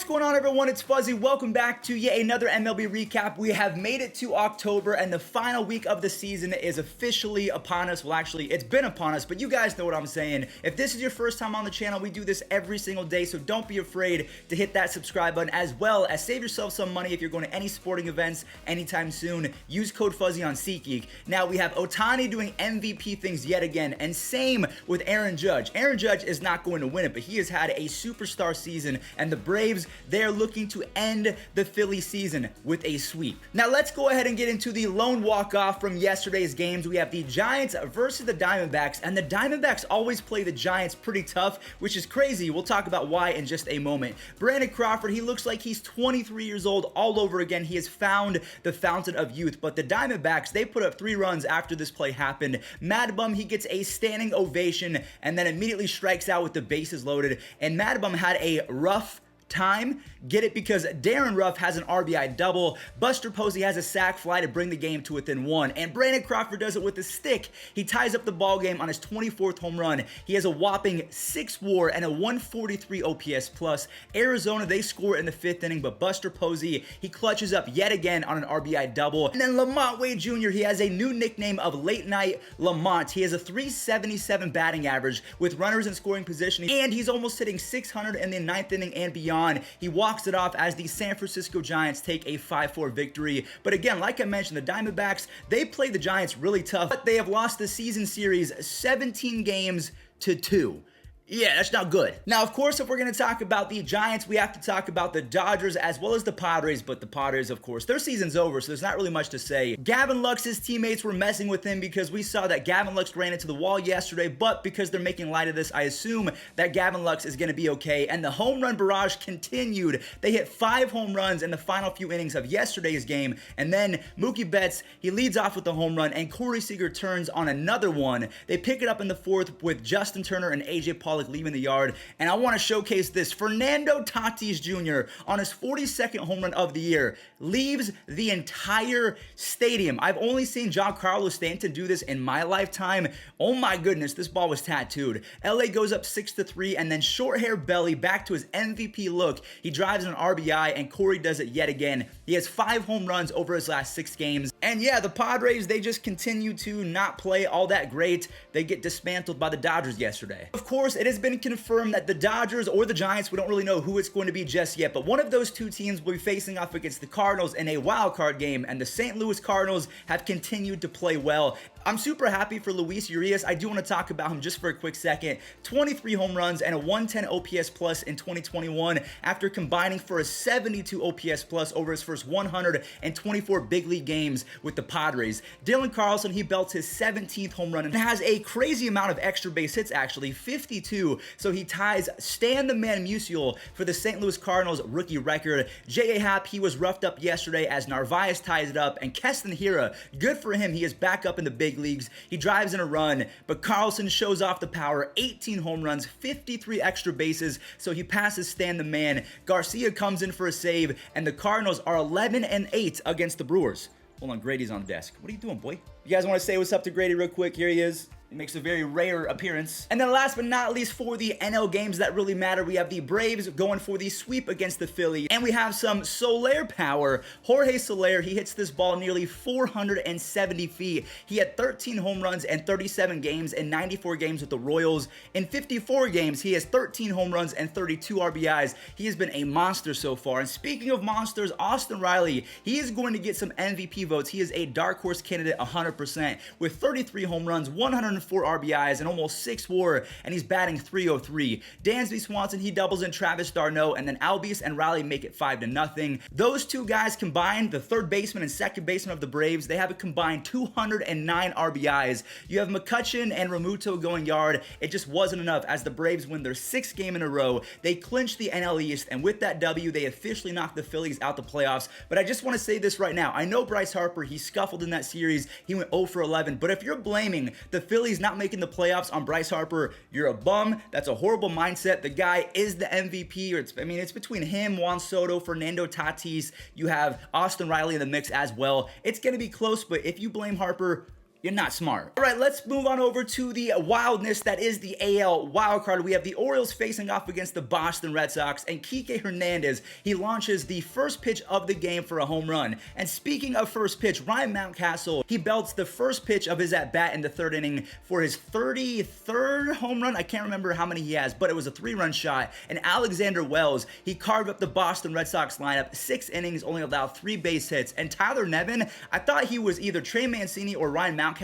What's going on, everyone? It's Fuzzy. Welcome back to yet another MLB recap. We have made it to October, and the final week of the season is officially upon us. Well, actually, it's been upon us, but you guys know what I'm saying. If this is your first time on the channel, we do this every single day, so don't be afraid to hit that subscribe button, as well as save yourself some money if you're going to any sporting events anytime soon. Use code Fuzzy on SeatGeek. Now, we have Ohtani doing MVP things yet again, and same with Aaron Judge. Aaron Judge is not going to win it, but he has had a superstar season, and the Braves, they're looking to end the Philly season with a sweep. Now let's go ahead and get into the lone walk-off from yesterday's games. We have the Giants versus the Diamondbacks, and the Diamondbacks always play the Giants pretty tough, which is crazy. We'll talk about why in just a moment. Brandon Crawford, he looks like he's 23 years old all over again. He has found the fountain of youth, but the Diamondbacks, they put up 3 runs after this play happened. Mad Bum, he gets a standing ovation and then immediately strikes out with the bases loaded, and Mad Bum had a rough time. Get it? Because Darren Ruff has an RBI double, Buster Posey has a sac fly to bring the game to within 1, and Brandon Crawford does it with a stick. He ties up the ball game on his 24th home run. He has a whopping 6 WAR and a 143 OPS plus. Arizona, they score in the 5th inning, but Buster Posey, he clutches up yet again on an RBI double. And then Lamont Wade Jr., he has a new nickname of Late Night Lamont. He has a 377 batting average with runners in scoring position, and he's almost hitting 600 in the 9th inning and beyond. He walks it off as the San Francisco Giants take a 5-4 victory. But again, like I mentioned, the Diamondbacks, they play the Giants really tough, but they have lost the season series 17 games to 2. Yeah, that's not good. Now, of course, if we're going to talk about the Giants, we have to talk about the Dodgers as well as the Padres, but the Padres, of course, their season's over, so there's not really much to say. Gavin Lux's teammates were messing with him because we saw that Gavin Lux ran into the wall yesterday, but because they're making light of this, I assume that Gavin Lux is going to be okay, and the home run barrage continued. They hit 5 home runs in the final few innings of yesterday's game, and then Mookie Betts, he leads off with the home run, and Corey Seager turns on another one. They pick it up in the 4th with Justin Turner and AJ Pollock leaving the yard, and I want to showcase this. Fernando Tatis Jr. on his 42nd home run of the year leaves the entire stadium. I've only seen Giancarlo Stanton do this in my lifetime. Oh my goodness, this ball was tattooed. LA goes up 6-3, and then short hair Belly back to his MVP look. He drives an RBI, and Corey does it yet again. He has 5 home runs over his last 6 games. And yeah, the Padres, they just continue to not play all that great. They get dismantled by the Dodgers yesterday. Of course, it has been confirmed that the Dodgers or the Giants, we don't really know who it's going to be just yet, but one of those 2 teams will be facing off against the Cardinals in a wild card game, and the St. Louis Cardinals have continued to play well. I'm super happy for Luis Urias. I do want to talk about him just for a quick second. 23 home runs and a 110 OPS plus in 2021 after combining for a 72 OPS plus over his first 124 big league games with the Padres. Dylan Carlson, he belts his 17th home run and has a crazy amount of extra base hits, actually 52. So he ties Stan the Man Musial for the St. Louis Cardinals rookie record. J.A. Happ, he was roughed up yesterday as Narvaez ties it up, and Keston Hiura, good for him, he is back up in the big leagues. He drives in a run, but Carlson shows off the power. 18 home runs, 53 extra bases, so he passes Stan the Man. Garcia comes in for a save, and the Cardinals are 11-8 against the Brewers. Hold on, Grady's on the desk. What are you doing, boy? You guys want to say what's up to Grady real quick? Here he is. He makes a very rare appearance. And then last but not least, for the NL games that really matter, we have the Braves going for the sweep against the Phillies. And we have some Soler power. Jorge Soler, he hits this ball nearly 470 feet. He had 13 home runs and 37 games in 94 games with the Royals. In 54 games, he has 13 home runs and 32 RBIs. He has been a monster so far. And speaking of monsters, Austin Reilly, he is going to get some MVP votes. He is a dark horse candidate 100% with 33 home runs, 104 RBIs, and almost 6 WAR, and he's batting .303. Dansby Swanson, he doubles in Travis d'Arnaud, and then Albies and Reilly make it 5-0. Those 2 guys combined, the third baseman and second baseman of the Braves, they have a combined 209 RBIs. You have McCutchen and Ramuto going yard. It just wasn't enough as the Braves win their 6th game in a row. They clinch the NL East, and with that W, they officially knocked the Phillies out the playoffs. But I just want to say this right now. I know Bryce Harper, he scuffled in that series. He went 0 for 11, but if you're blaming the Phillies not making the playoffs on Bryce Harper, you're a bum. That's a horrible mindset. The guy is the MVP. It's between him, Juan Soto, Fernando Tatis. You have Austin Reilly in the mix as well. It's going to be close, but if you blame Harper, you're not smart. All right, let's move on over to the wildness that is the AL wildcard. We have the Orioles facing off against the Boston Red Sox, and Kike Hernandez, he launches the first pitch of the game for a home run. And speaking of first pitch, Ryan Mountcastle, he belts the first pitch of his at-bat in the third inning for his 33rd home run. I can't remember how many he has, but it was a 3-run shot. And Alexander Wells, he carved up the Boston Red Sox lineup, 6 innings, only allowed 3 base hits. And Tyler Nevin, I thought he was either Trey Mancini or Ryan Mountcastle.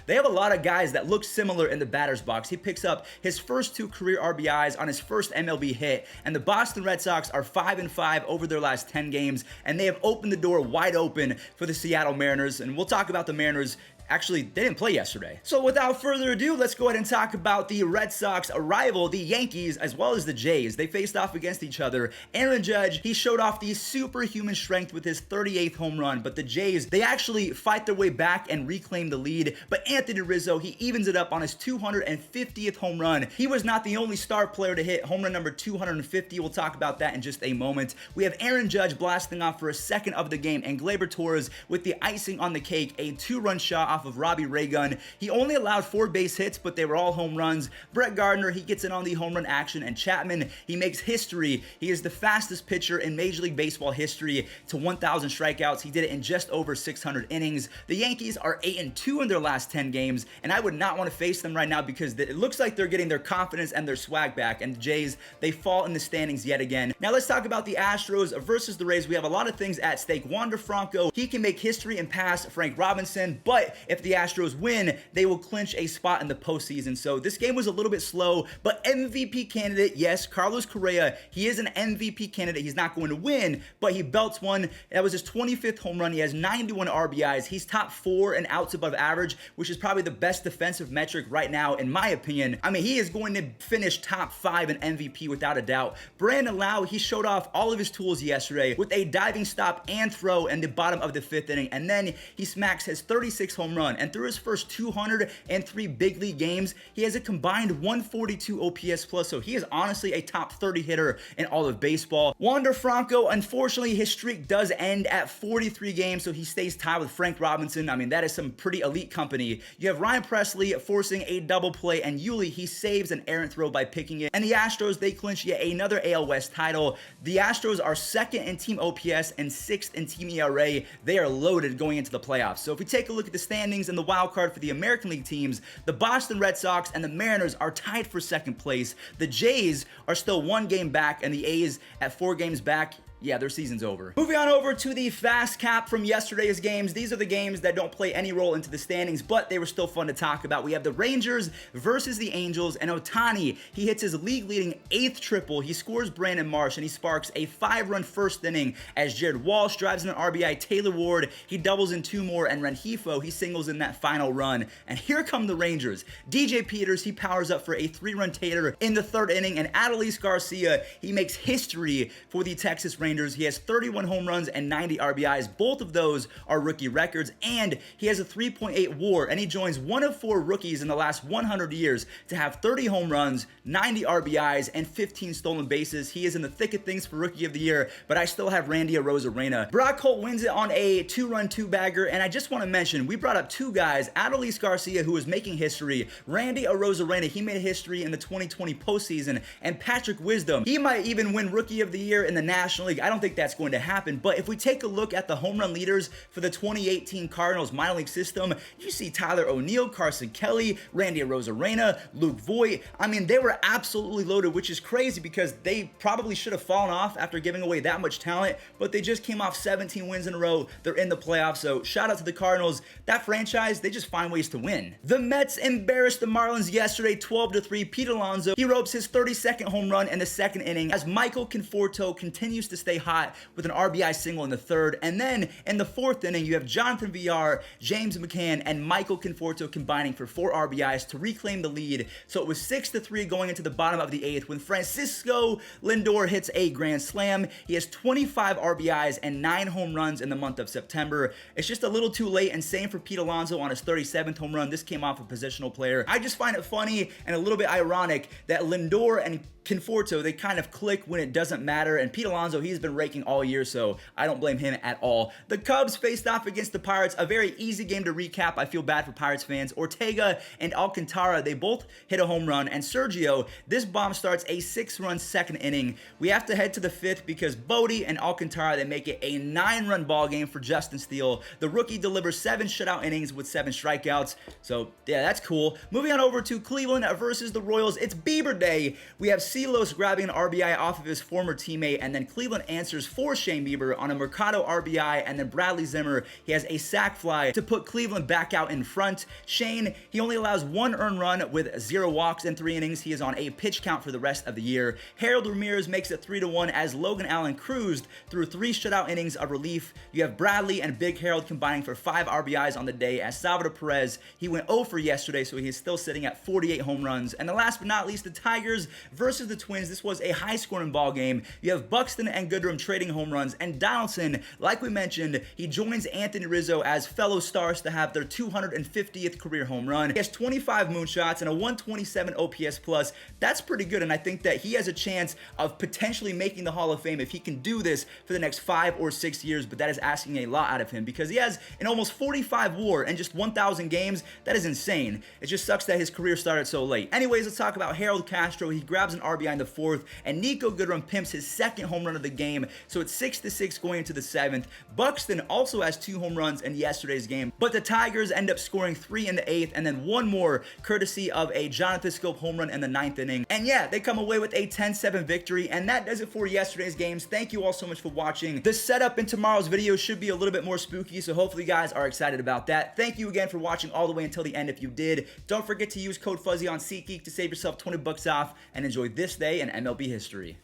They have a lot of guys that look similar in the batter's box. He picks up his first 2 career RBIs on his first MLB hit, and the Boston Red Sox are 5-5 over their last 10 games, and they have opened the door wide open for the Seattle Mariners. And we'll talk about the Mariners. Actually, they didn't play yesterday. So without further ado, let's go ahead and talk about the Red Sox rival, the Yankees, as well as the Jays. They faced off against each other. Aaron Judge, he showed off the superhuman strength with his 38th home run, but the Jays, they actually fight their way back and reclaim the lead. But Anthony Rizzo, he evens it up on his 250th home run. He was not the only star player to hit home run number 250. We'll talk about that in just a moment. We have Aaron Judge blasting off for a second of the game, and Gleyber Torres with the icing on the cake, a 2-run shot off of Robbie Raygun. He only allowed 4 base hits, but they were all home runs. Brett Gardner, he gets in on the home run action, and Chapman, he makes history. He is the fastest pitcher in Major League Baseball history to 1,000 strikeouts. He did it in just over 600 innings. The Yankees are 8-2 in their last 10 games, and I would not want to face them right now because it looks like they're getting their confidence and their swag back, and the Jays, they fall in the standings yet again. Now let's talk about the Astros versus the Rays. We have a lot of things at stake. Wander Franco, he can make history and pass Frank Robinson, but if the Astros win, they will clinch a spot in the postseason. So this game was a little bit slow, but MVP candidate, yes, Carlos Correa, he is an MVP candidate. He's not going to win, but he belts one. That was his 25th home run. He has 91 RBIs. He's top 4 and outs above average, which is probably the best defensive metric right now, in my opinion. I mean, he is going to finish top 5 in MVP without a doubt. Brandon Lau, he showed off all of his tools yesterday with a diving stop and throw in the bottom of the 5th inning, and then he smacks his 36th home run. And through his first 203 big league games, he has a combined 142 OPS plus, so he is honestly a top 30 hitter in all of baseball. Wander Franco, unfortunately, his streak does end at 43 games, so he stays tied with Frank Robinson. I mean, that is some pretty elite company. You have Ryan Presley forcing a double play, and Yuli, he saves an errant throw by picking it. And the Astros, they clinch yet another AL West title. The Astros are 2nd in team OPS and 6th in team ERA. They are loaded going into the playoffs. So if we take a look at the standings and the wild card for the American League teams, the Boston Red Sox and the Mariners are tied for 2nd place. The Jays are still 1 game back, and the A's at 4 games back. Yeah, their season's over. Moving on over to the fast cap from yesterday's games. These are the games that don't play any role into the standings, but they were still fun to talk about. We have the Rangers versus the Angels, and Ohtani, he hits his league-leading 8th triple. He scores Brandon Marsh, and he sparks a 5-run first inning as Jared Walsh drives in an RBI. Taylor Ward, he doubles in 2 more, and Rengifo, he singles in that final run. And here come the Rangers. DJ Peters, he powers up for a 3-run tater in the 3rd inning, and Adolis Garcia, he makes history for the Texas Rangers. He has 31 home runs and 90 RBIs. Both of those are rookie records, and he has a 3.8 WAR, and he joins one of 4 rookies in the last 100 years to have 30 home runs, 90 RBIs, and 15 stolen bases. He is in the thick of things for Rookie of the Year, but I still have Randy Arozarena. Brock Holt wins it on a 2-run 2-bagger, and I just want to mention, we brought up 2 guys, Adolis Garcia, who is making history, Randy Arozarena, he made history in the 2020 postseason, and Patrick Wisdom, he might even win Rookie of the Year in the National League. I don't think that's going to happen, but if we take a look at the home run leaders for the 2018 Cardinals minor league system, you see Tyler O'Neill, Carson Kelly, Randy Arozarena, Luke Voigt. I mean, they were absolutely loaded, which is crazy because they probably should have fallen off after giving away that much talent, but they just came off 17 wins in a row. They're in the playoffs, so shout out to the Cardinals. That franchise, they just find ways to win. The Mets embarrassed the Marlins yesterday, 12-3. Pete Alonso, he ropes his 32nd home run in the 2nd inning as Michael Conforto continues to stay hot with an RBI single in the 3rd. And then in the 4th inning, you have Jonathan Villar, James McCann, and Michael Conforto combining for 4 RBIs to reclaim the lead. So it was 6-3 going into the bottom of the 8th when Francisco Lindor hits a grand slam. He has 25 RBIs and 9 home runs in the month of September. It's just a little too late, and same for Pete Alonso on his 37th home run. This came off a positional player. I just find it funny and a little bit ironic that Lindor and Conforto, they kind of click when it doesn't matter, and Pete Alonso, he's been raking all year, so I don't blame him at all. The Cubs faced off against the Pirates, a very easy game to recap. I feel bad for Pirates fans. Ortega and Alcantara, they both hit a home run, and Sergio, this bomb starts a 6-run second inning. We have to head to the 5th because Bodie and Alcantara, they make it a 9-run ball game for Justin Steele. The rookie delivers 7 shutout innings with 7 strikeouts, so yeah, that's cool. Moving on over to Cleveland versus the Royals, it's Bieber Day. We have Silos grabbing an RBI off of his former teammate, and then Cleveland answers for Shane Bieber on a Mercado RBI, and then Bradley Zimmer, he has a sac fly to put Cleveland back out in front. Shane, he only allows 1 earned run with 0 walks in 3 innings. He is on a pitch count for the rest of the year. Harold Ramirez makes it 3-1 as Logan Allen cruised through 3 shutout innings of relief. You have Bradley and Big Harold combining for 5 RBIs on the day, as Salvador Perez, he went 0 for yesterday, so he is still sitting at 48 home runs. And the last but not least, the Tigers versus the Twins. This was a high-scoring ball game. You have Buxton and Goodrum trading home runs, and Donaldson, like we mentioned, he joins Anthony Rizzo as fellow stars to have their 250th career home run. He has 25 moonshots and a 127 OPS plus. That's pretty good, and I think that he has a chance of potentially making the Hall of Fame if he can do this for the next 5 or 6 years, but that is asking a lot out of him because he has an almost 45 WAR and just 1,000 games. That is insane. It just sucks that his career started so late. Anyways, let's talk about Harold Castro. He grabs an RBI in the 4th, and Nico Goodrum pimps his 2nd home run of the game, so it's 6-6 going into the 7th. Buxton also has 2 home runs in yesterday's game, but the Tigers end up scoring 3 in the 8th, and then 1 more courtesy of a Jonathan Scope home run in the 9th inning. And yeah, they come away with a 10-7 victory, and that does it for yesterday's games. Thank you all so much for watching. The setup in tomorrow's video should be a little bit more spooky, so hopefully you guys are excited about that. Thank you again for watching all the way until the end if you did. Don't forget to use code Fuzzy on SeatGeek to save yourself 20 bucks off and enjoy this day in MLB history.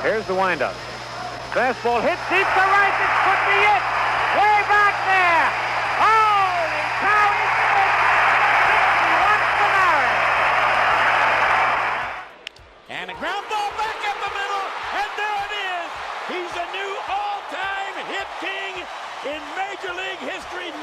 Here's the windup. Fastball hit deep to right. This could be it. Way back there. Holy cow, he did it. 61 for Maris. And a ground ball back up the middle. And there it is. He's a new all-time hit king in Major League history.